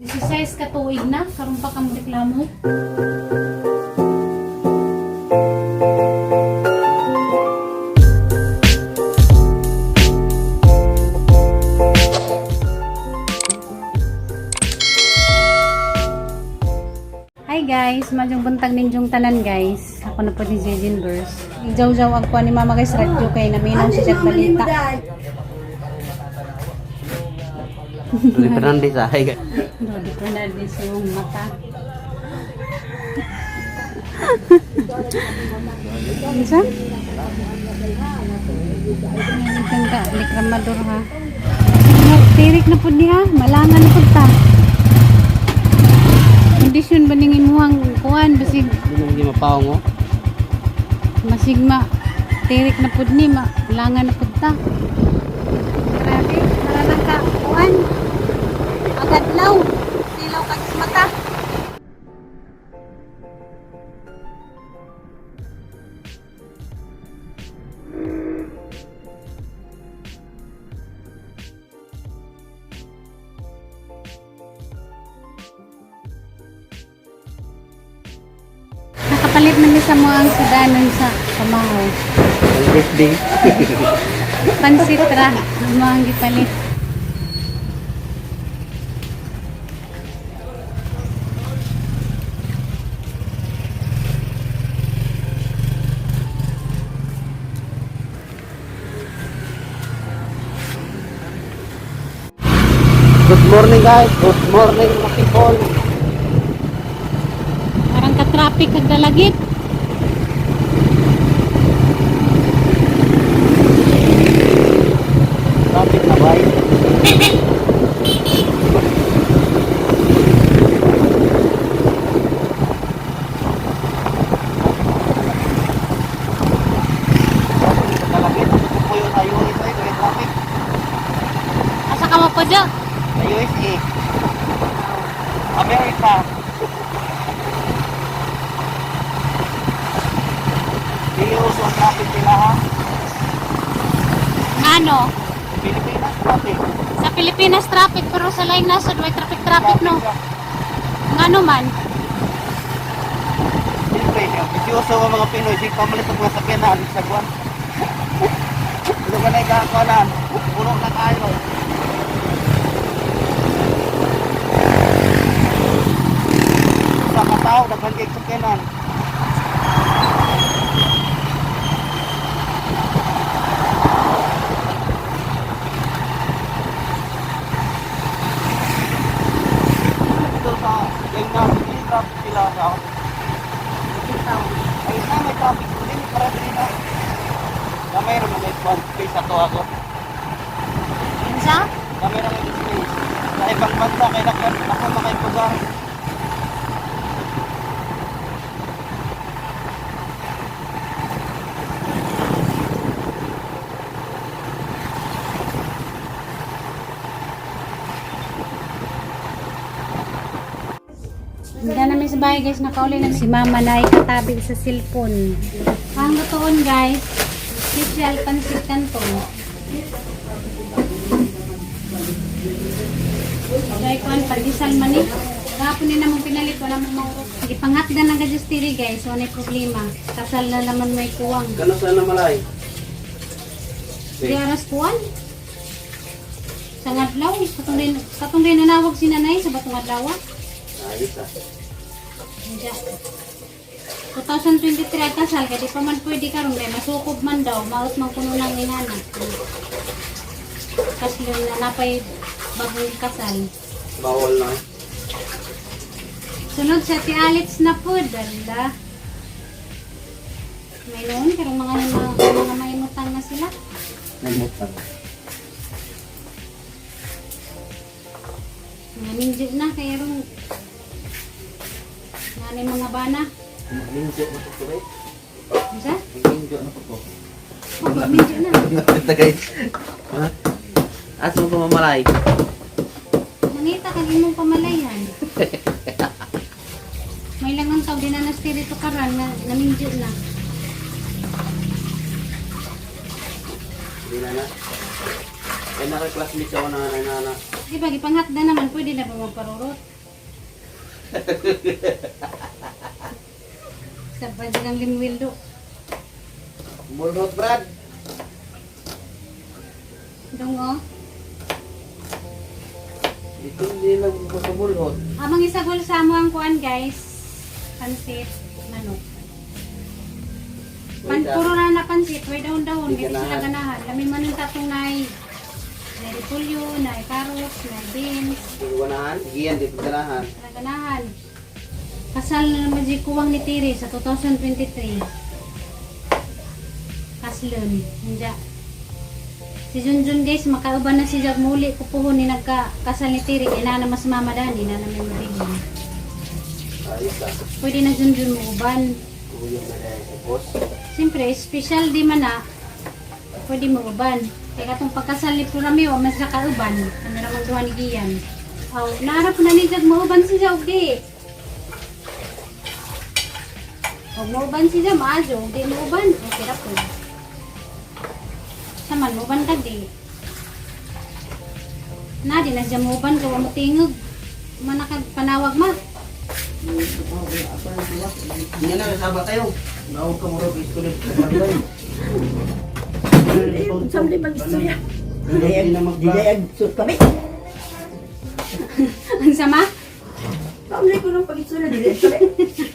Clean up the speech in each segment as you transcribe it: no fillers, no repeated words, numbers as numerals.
16 ka tuig na, karon pa kang reklamo. Hi guys, madyong buntag ninjong tanan guys. Ako na po ni Jejin Burst. Ijaw-jaw ako ni mama guys radyo kay naminaw siya sa balita. Rodi Fernandez ah. Rodi Fernandez yung mata. Isa? Ngayon ka, likramador ha. Tirik na po niya, malangan po ta. Kondisyon ba ningin mo ang kuhan? Basig, Hindi mapaong oh. masigma. Tirik na po ni, malangan na po ta. Grabe, malangan ka. Kuhan. Agadlaw. Silaw ka sa mata. Nakapalit man niya sa mga ang sudanon sa kamahaw. Ang birthday. Pansit ra, mga ang gipalit. Good morning guys. Good morning mga people. Parang ka-traffic kag dalagit. Traffic na ba? Kalagit. Ito po yung ayunis ay may traffic. Asa ka mo po dyan? USA. America. Dili uso ang traffic nila ha. Ano? Pilipinas traffic. Sa Pilipinas traffic pero sa laing nasod may traffic no. Ngano man? Siyempre, isyuso ang mga Pinoy, di pamalit ang mga sakyanan sa Guan. Ano ba na ikakawalan? Puno na kayo. Sa katao, nagbangkig sakyanan. Ito sa yung hindi traffic sila sa ay na may traffic din para din na. Na mayroon mga space ato ako. Unsa? Na mayroon mga space. Sa ibang bansa kay ako makaipugan. Handa namin sa bahay guys, nakauli na si mama na ikatabi sa cellphone. Ang lutoon guys, special pansit canton. Kaya kuhan, pandisal man eh. Kahapon din naman pinalit, wala mong maurok. Sige, panghatgan ng gajustiri guys, wala problema. Kasal na naman may kuwang. Kano sa namalay? Di aras kuwan. Sa ngadlaw, katong din nanawag si nanay sa batong adlaw. Ayos ah. Diya. 2023 ay kasal, kaya di pa man pwede karon kay masukob man daw, maot man kuno ng inana. Kasi na napay bagong kasal. Bawal na. Sunod sa ti Alex na po, dala. May noon, karong mga maimutang na sila. Nagmutang. Mga ninja na, kaya rin nanay mga bana. Ninja na po eh. Bisa? Ninja na po. Oh, ninja na. Ito guys. Ha? Asa mo pamamalay? Mangita kag imong pamalayan. May langang tao din na nastirito karan na ninja na. Hindi na na. Kaya nakaklasmate ako na nanay. Di ba, ipanghat na naman, pwede na ba magparurot? Sabay silang limwildo. Mulhot, Brad. Dong o. Ito hindi lang sa mulhot. Amang isagol sa mo ang kuan guys. Pansit, manok. Puro na pansit, way daon-daon, hindi sila ganahan. Lami man yung tatong nai. Nai repolyo, nai carrots, nai beans. Hindi ganahan, giyan dito ganahan. Ganahan. Kasal na naman si Kuwang ni Tiri sa 2023. Kaslun. Hindi. Si Junjun guys, makauban na si Jag muli. Kupuhon ni nagkasal ni Tiri. Kaya na mas mamadani na namin mabigyan. Ayos ka. Pwede na Junjun mo uban. Kuyong na dahil sa boss. Siyempre, special di man na. Pwede mo uban. Kaya katong pagkasal ni Purami, o mas nakauban. Ano naman duha ni Gian. Aw, naarap na ni Jag mo uban si Jag di. Huwag mo uban si Jag, maajo. Di mo uban. Okay na po. Saman mo uban ka di. Na, di na siya mo uban. Gawa mo tingog. Manakag panawag ma. Hindi na, kasama kayo. Naawag ka mura, gusto ulit. Samli mag-istorya. Hindi na Didayag suot kami. Ang sama? Samli ko ng pag-istorya. Didayag kami.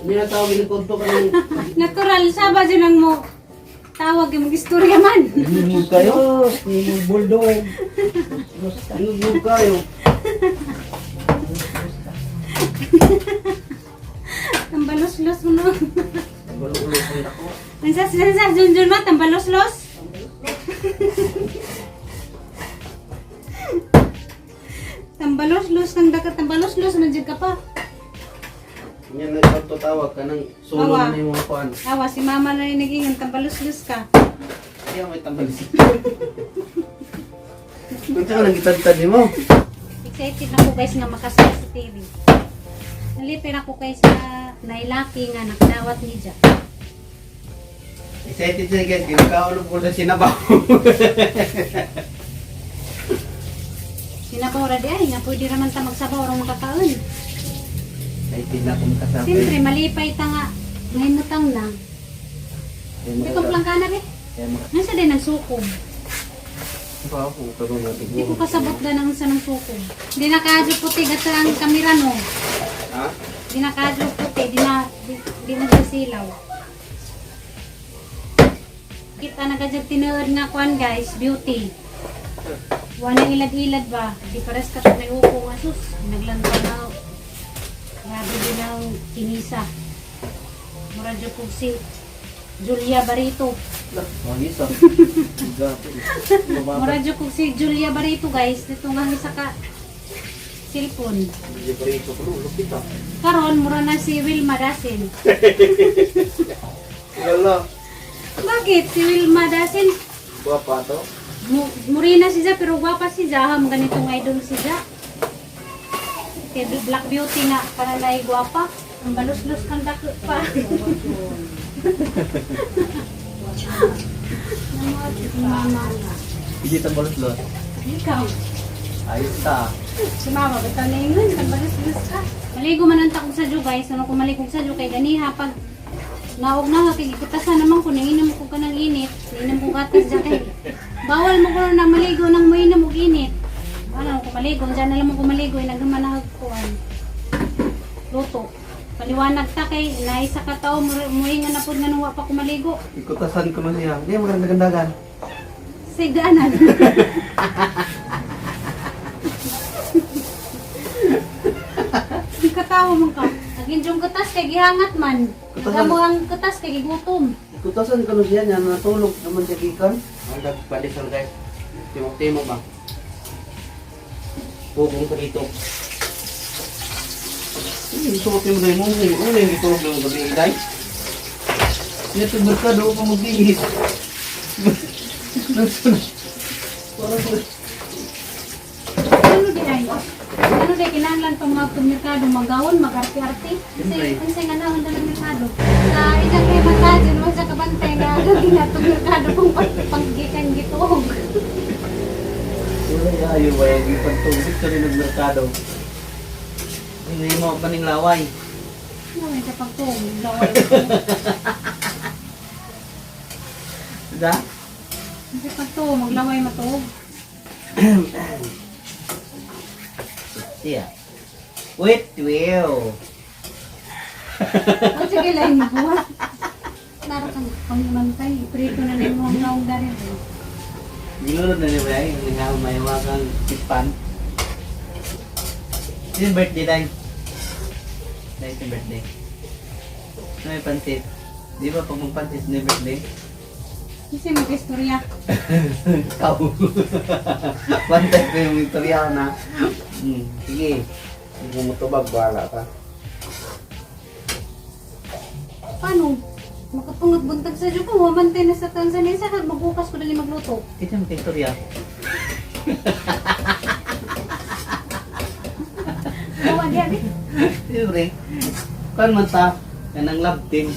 Hindi na tawag yung konto ka ng... Natural, saba dyan lang mo. Tawag yung mag-istorya man. Nilulog kayo. Diyos, ni Bulldog. Nilulog kayo. Tambalos-los mo no. Balulog ko ako. Ang sa Junjun mo, tambalos-los. Tambalos-los ng dagat, tambalos-los man dyan ka pa. Yan na ito tawag ka ng solo Awa. na yung mga kuhan. Awa, si mama na yung naging tambalos-los ka. Kaya may tambalis. Kung saan nang itad-tad mo? Excited na ko guys nga makasal sa TV. Nalipin ako kay sa nailaki nga nakadawat ni Jack. Excited siya guys, ginakaulog ko sa sinabaw. Sinabaw ra di ay nga pwede raman ta magsabaw ra makakaon. Excited na akong kasabi. Siyempre malipay ta nga mahimutang na. Di ko plangkana be. Nasa din ang sukob. Di ko kasabot na ng isa ng sukob. Di nakadyo puti gata ang kamera no. Ha? Di nakadyo puti, di na silaw. Kita na kadyo tinuod nga kuan guys, beauty. Wala ilad-ilad ba? Di pares ka may upo nga sus. Naglantang na. Grabe din ang kinisa. Muradyo po si Julia Barito. Ayos ah. Muradyo po si Julia Barito guys. Dito nga isa ka cellphone. Hindi pa rin ito ko, lupit ah. Karon mura na si Wilma Dasin. Wala. Bakit? Si Wilma Dasin, Guwapa to. murina si Ja, pero gwapa si Ja. Ham ganitong idol si Ja. Kay Black Beauty nga, para na gwapa. Ang balus-lus kang dako pa. Mama. Hindi ito balos-los. Ikaw. Ayos ta. Si Mama, ba't ka na yun? Ang balus-lus ka. Maligo man ang takong sa Jo guys. Ano kung maligog sa Jo kay ganiha pag naog na kay ikutasan naman ko nanginom ko ka ng init. Nanginom ko gatas dyan kay. Bawal mo ko na maligo nang mainom og init. Ano ko maligo, diyan na lang mo ko maligo, nagmanahag kuan. Luto. Paliwanag ta kay naisa ka tao muingan na pud nga nung wa pa ko maligo. Ikutasan ko na siya. Hindi, maganda-gandagan. Sigdanan. Katawa man ka. Naginjong kutas kay gihangat man. Nagamo ang kutas kay gigutom. Ikutasan ko na siya niya. Natulog naman siya kikan. Ang nagpalisol guys. Timok-timok ba? Pugong ko dito. Suot yung day mo. Ano yung itulog ng gabi iday? Ito merkado pa magbihis. Ano di ay? Ano di kinahanglan pa mga merkado magawon, mag-arte-arte? Kasi nga naman na merkado. Sa isang kay magkadyo naman sa kabantay nga ginato merkado kung panggikan gituog. Ayaw ba yung ipagtugit ka rin ng merkado? Hindi mo pa ning laway. Laway kapag to. Laway. Diba? Kapag to, maglaway matog. Siya. Wait, well. Ang sige lang buhat. Naroon kang pangimantay. Iprito na rin mo ang naong darin. Gilulod na niya ba yung nga may wakang pispan? Sino yung birthday tayo? Dahil yung birthday. Ano may pansit? Di ba pag magpansit na yung birthday? Kasi mag-istorya. Ikaw. Pansit ko yung istorya na. Sige. Hindi mo matubag, bahala ka. Paano? Makapungot buntag sa Diyo ko. Wamantay na sa Tanzania. Saka magbukas ko dali magluto. Kita mo istorya. Gawa di abi. Siyempre, kan man ta, yan ang love team.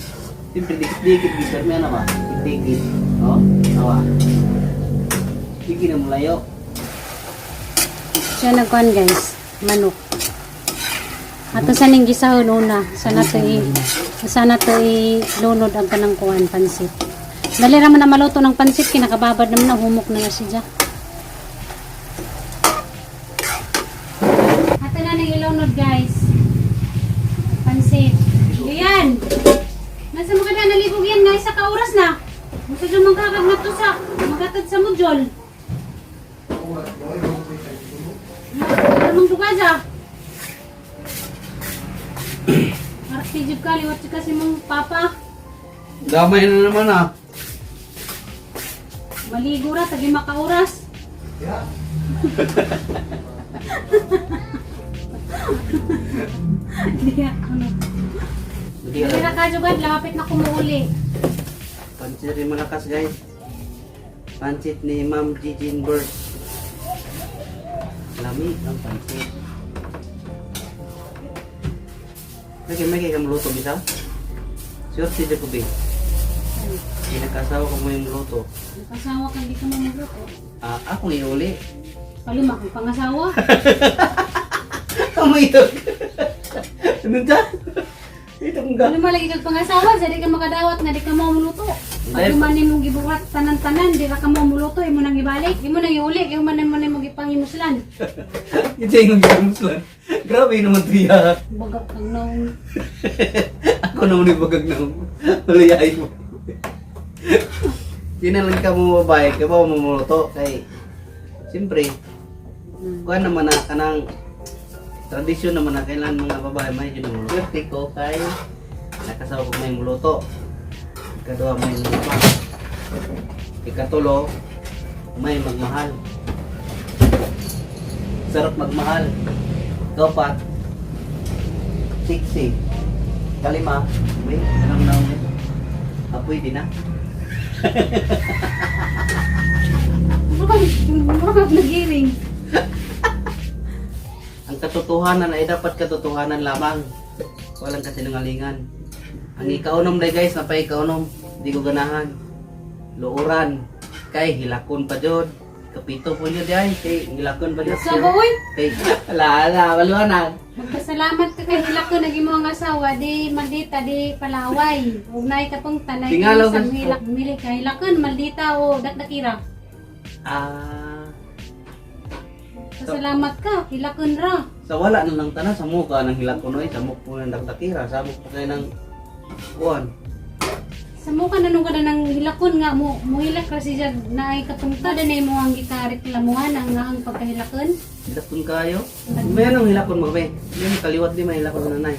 Siyempre, dikit-dikit, gisar mo yan naman. Dikit-dikit. O, awa. Sige na mulayo. Siya nagkuhan guys. Manok. Ato sa ning gisahon una. Sana to ilunod ang kanang kuhan pansit. Dali raman na maluto ng pansit. Kinakababad naman na humok na nga siya. Ato na nang ilunod guys. Pansit. Yan. Nasa mo ka na nalibog yan na isa ka oras na. Gusto dyan magkakag na to sa magatad sa mudjol. Anong dugaza? Harap tijib ka, liwat siya kasi mong papa. Damay na naman ah. Maligo ra, tagi makauras. Hindi ano. Hindi na ka jugad, lapit na kumuuli. Pansit rin malakas guys. Pansit ni Ma'am Gigin Bird. Lami ang pansit. May kaya maluto bisa? Sure si Jacobi. Hindi nakasawa ko mo yung luto. Nakasawa ka, hindi ka mamuluto. Ako yung uli. Palima kang pangasawa. Kamayog. Ano ka? Ito kong ga. Palima lagi kang pangasawa, jadi ka makadawat nga di ka mamuluto. Pag man mong gibuhat tanan-tanan, di ka mamuluto, imo nang ibalik, imo nang iuli, imo man mong ipangimuslan. Ito yung muslan. Grabe naman tiya. Bagak kang naong. Ako naman yung bagag na malayain mo. Sinalang ka mo babae, ka ba mamuluto? Kay, siyempre, kuha naman na kanang tradisyon naman na kailan mga babae may yun ang muluto. Swerte ko kay nakasawa ko may muluto. Ikadua may lupa. Ikatulo, may magmahal. Sarap magmahal. Kapat, siksi. Kalima, may anong naon yun? Apoy din na. Bakit nagiring? Ang katotohanan ay dapat katotohanan lamang. Walang kasinungalingan. Ang ikaunom na guys, napay ikaunom. Hindi ko ganahan. Luuran. Kay hilakon pa jod. Kapito po nyo diyan. Kay hilakon pa jod. So, boy, Kay ala, maluanag. magpasalamat ka kay hilak ko naging mga asawa, di maldita, di palaway. Ugnay ka pong tanay Tingalaw sa ka- hilak, mili ka hilakon, maldita o dakdakira. Pasalamat ka, hilakon ra. Sa wala na lang tanan sa mukha ng hilakon oy. Sa mukha po ng dakdakira. Sabok po kayo ng kuwan. Sa mukha na nung ka na ng hilakon nga, muhilak kasi siya na ay kapungta, na mo ang gikareklamuhan ang nga ang pagkahilakon. Hilakon kayo. Mayroon ang hilakon mga be. Hindi kaliwat di may hilakon na nanay.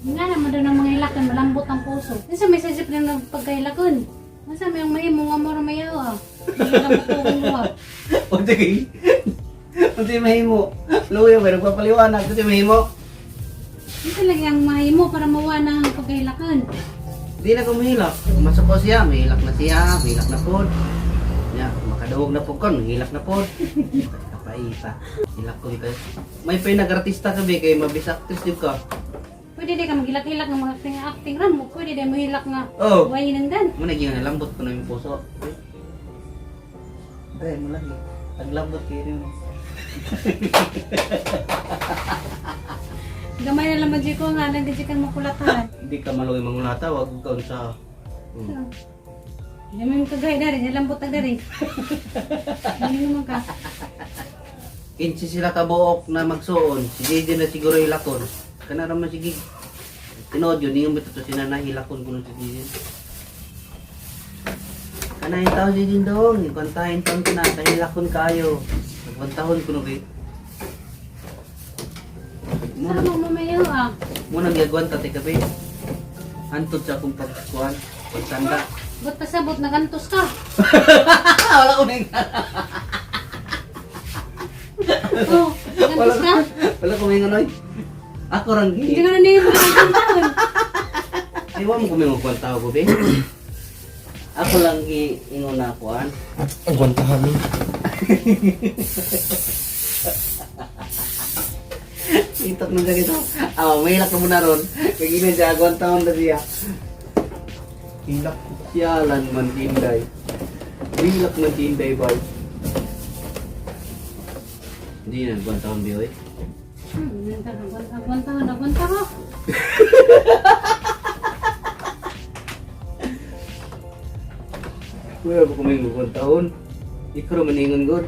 Nga naman doon ang mga hilakon, malambot ang puso. Kasi may sasip na ng pagkahilakon. Masa may ang mahimo nga mo ramayawa. Hindi lang matulong mo. Unti kay. Unti mahimo. Luya ba nagpapaliwanag unti mahimo. Hindi talaga ang mahimo para mawa ng pagkahilakon. Di na ko mahilak. Masako siya, mahilak na siya, mahilak na pod. Ya, makadawog na pod kon, mahilak na pod. Kapaita. Hilak ko kayo. May pinag-artista ka be kay mabis actress jud ka. Pwede di ka maghilak-hilak ng mga acting ram mo. Pwede di mahilak nga. Oh. Huwag nang dan. Mo na gyud lambot ko na yung puso. Dai mo lagi. Naglambot kayo. Gamay na lang madyo ko nga, nagdadyo kang makulatan. Hindi ka maluwi mangulata, wag ka sa... Hindi mo yung kagay dari, nilambot ang dari. Hindi naman ka. Kinsi sila kabuok na magsuon, si JJ na siguro hilakon. Kana naman sige. Tinood yun, yung bito to sinanay hilakon ko na si JJ. Kana yung tao JJ dong, ikontahin taon ko na, kahilakon kayo. Nagwantahon ko na kayo. Saan mo mamayaw ah? Muna gagawin tatay kape. Antod sa akong pagkuhan, pagsanda. Ba't pasabot, nagantos ka? Wala ko na yung... Oh, nagantos ka? Wala ko may nganoy. Ako rang Hindi ka na niyo magkakantahon. Iwan mo kumingong kwan tao ko, be. Ako lang ingon na kuan. Ang kwantahan mo. Itok nung ganito. May hilak ka muna ron. Kagina siya, agwan taon na siya. Hilak. Siyalan man tinday. Hilak man tinday, boy. Hindi na, agwan taon, boy. Nagwanta. Kuya, ako kumingong kwan taon. Ikaw maningon god.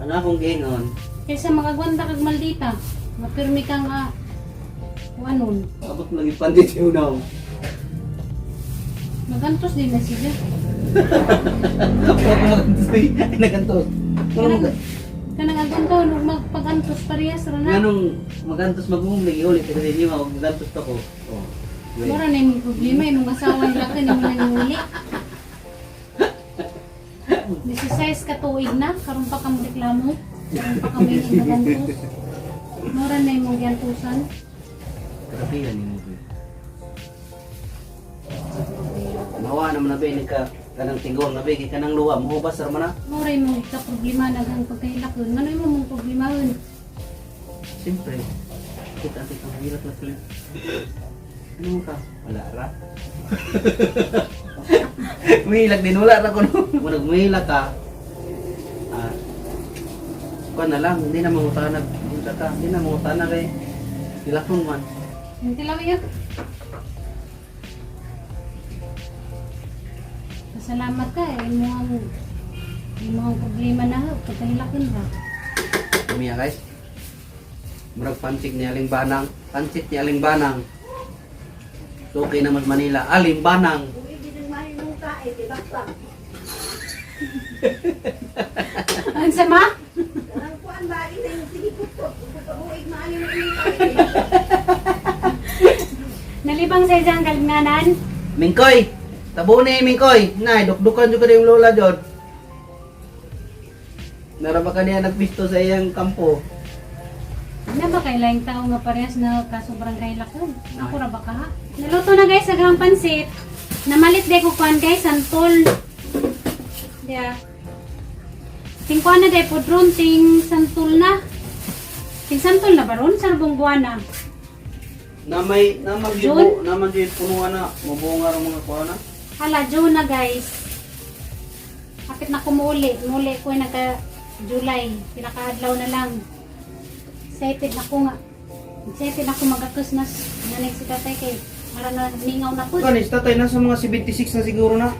Ano akong gingon? Kaysa makagwanta kag maldita, mapirmi ka nga kuanon. Abot lang ipandit yung unaw. Nagantos din na siya. Ako magantos ay nagantos. Kanang agwanta nung magpagantos parehas ra na. Nganong magantos mag-umlig ulit kasi hindi mo magantos pa ko. Oh. Mura na yung problema yung asawa nila ka nang nangyuli. 16 ka tuig na, karon pa kang reklamo. Karon pa kami yung nagantos. Mura na yung gantusan. Grabe yan ni mo. Nawa naman na ba ni ka kanang tigol na ba kay kanang luwa mo ba sir man na? Mura yung ka problema nagang pagkahilakon. Ano yung mong problema yun? Siyempre. Kita ang hirap na tuloy. Ano mo ka? Wala ra. Umihilag din, wala ra ko no. Kung nagmuhilag ka, kuha na lang, hindi na mangutanag. Hindi na mangutanag kay hilakon man. Hindi lang yun. Pasalamat ka eh. Yung mga problema na ha. Pagkahilakon ba? Umiya guys. Murag pansik ni Aling Banang. Pansit ni Aling Banang. So okay naman Manila. Aling Banang. Hindi din mahinong ka, tibak lang. Ano sama? Ang kuan ba, ito yung sinipukot. Pagkabuig maayong ka. Nalibang sa isang kalinganan. Mingkoy! Tabo ni Mingkoy! Nay, dukdukan juga yung lola Jod. Naraba ka niya nagpisto sa iyang kampo. Ano ba kailang tao nga parehas na kasobrang kailakon? Ako ra ba ka ha? Naluto na guys, agang pansit. Namalit de ko kuan guys, santol. Diya. Ting kuan na de podron, ting santol na. Ting santol na baron, sarbong buwana. June? Naman din punuan na. Mabunga ang mga kuha na. Hala, June na guys. Kapit na kumuli. Muli ko nagka July. Pinakaadlaw na lang. Excited na ko nga. Excited na ko magatos na nanig si tatay kay para na ningaw na po. Kanis, tatay, nasa mga 76 na siguro na.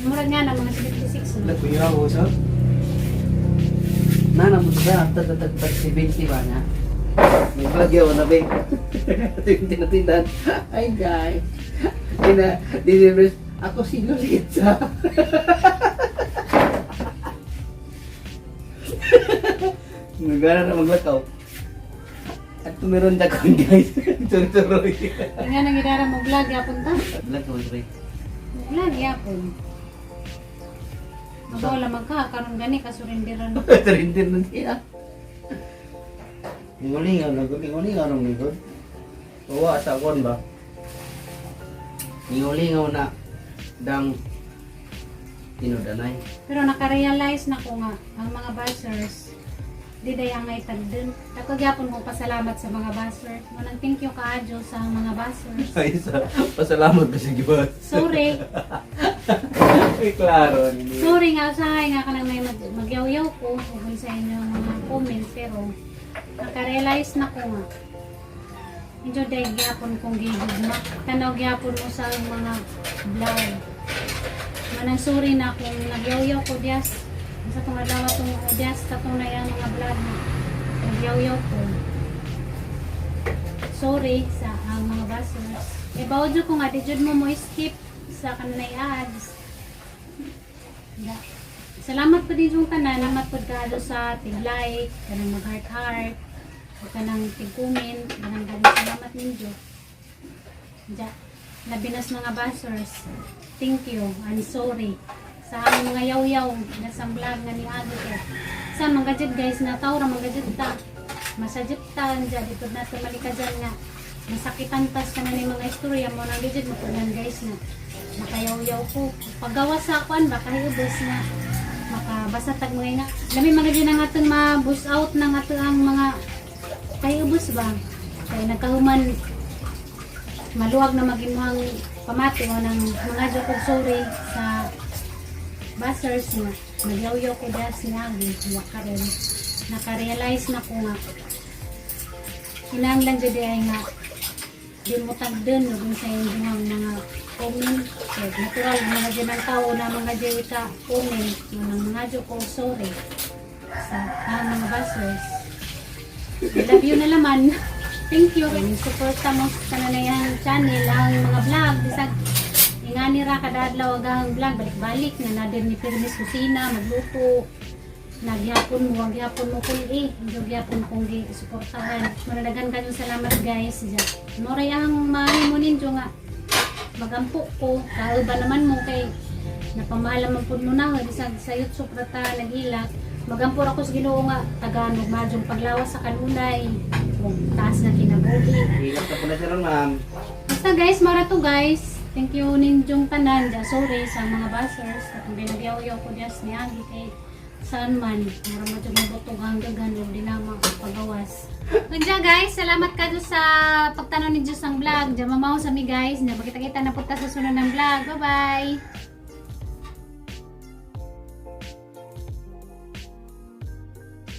Murag nga na mga 76 na. Nagkuya ako sa? Nana mo sa tatag 70 ba na? May bagyo na ba? Ito yung tinatindan. Ay guys. Dinibres. Ako sinulit sa. Magana na maglakaw. At tumeron na kong guys. Tuloy-tuloy. Nga nang idara mo vlog yapon ta. Maglakaw ba? Vlog yapon. Ako lamang ka, karon gani kasurindiran. Terindir na siya. Lingaw-lingaw na gud, lingaw-lingaw nung gud. Uwa sa kon ba? Lingaw-lingaw na dang tinudanay. Pero nakarealize na ko nga ang mga buzzers di dayang ay tagdun. Ako gyapon mo pasalamat sa mga buzzers. Manang thank you kaadyo sa mga buzzers. Ay, pasalamat ba sa Diyos? Sorry. Uy, klaro. Hindi. Sorry nga usahay nga kanang may magyaw-yaw ko kung sa inyo mga comments pero nakarealize na ko nga. Medyo dahil gyapon kong gigugma. Tanaw gyapon mo sa mga vlog. Manang sorry na kung nagyaw-yaw ko dias. Sa kung adlaw itong dias katong na yung mga vlog na nagyaw-yaw ko. Sorry sa mga basers. E bawod ko nga, di jud mo skip sa kanay ads. Salamat po din yung tanan. Salamat po kado sa tig-like, kanang mag-heart-heart, kanang tig-comment, kanang salamat ninyo. Labinas mga basers. Thank you. I'm sorry. Sa aming mga yaw-yaw na sa vlog nga ni Agit. Sa mga gadget guys, nataw ra mga gadget ta. Masajit ta, dito na tumalika dyan nga. Masakitan tas ka na ni mga istorya mo na gadget, matunan guys na. Makayaw-yaw ko. Paggawa sa akuan ba, kahibos na makabasa tag mga nga. Dami mga dyan ang atong ma-boost out ng atong mga kahibos ba. Kaya nagkahuman maluwag na magimuhang pamati o ng mga jokog sorry sa basers na nagyaw-yaw ko dahil sinabi kuya ka rin. Nakarealize na ko nga hinanglan dyan ay nga di mo tagdan no, sa inyong mga comment. Natural, mga dyan ang tao na mga dyan ka comment ng mga dyan ko sorry sa mga basers. I love you na laman. Thank you. Suporta mo sa nanayang channel ang mga vlog. Bisag ingani ra kada adlaw ang vlog balik-balik na nadir ni Firmes Kusina magluto. Nagyapon mo, magyapon mo kun nagyapon kung suportahan. Manadagan kanyo salamat guys. Moray ang mahimo ninyo nga magampo ko. Kauba naman mo kay napamahalan man pud mo na bisag sa YouTube ra ta naghilak. Magampor ako sa Ginoo nga Tagalog madyong paglawas sa kanunay. Kung taas na kinabuhi. Hilap na po na siya ron, ma'am. Basta guys, mara to guys. Thank you ninjong tanan. Sorry sa mga basers. Kung binagyaw-yaw ko dias ni Agi kay saan man. Mara madyong mabutong ang dagan. Huwag din na pagawas. Kaya guys, salamat ka sa pagtanaw ni Diyos ang vlog. Diyan mamaw sa mi guys. Nakita-kita na punta sa sunod ng vlog. Bye-bye!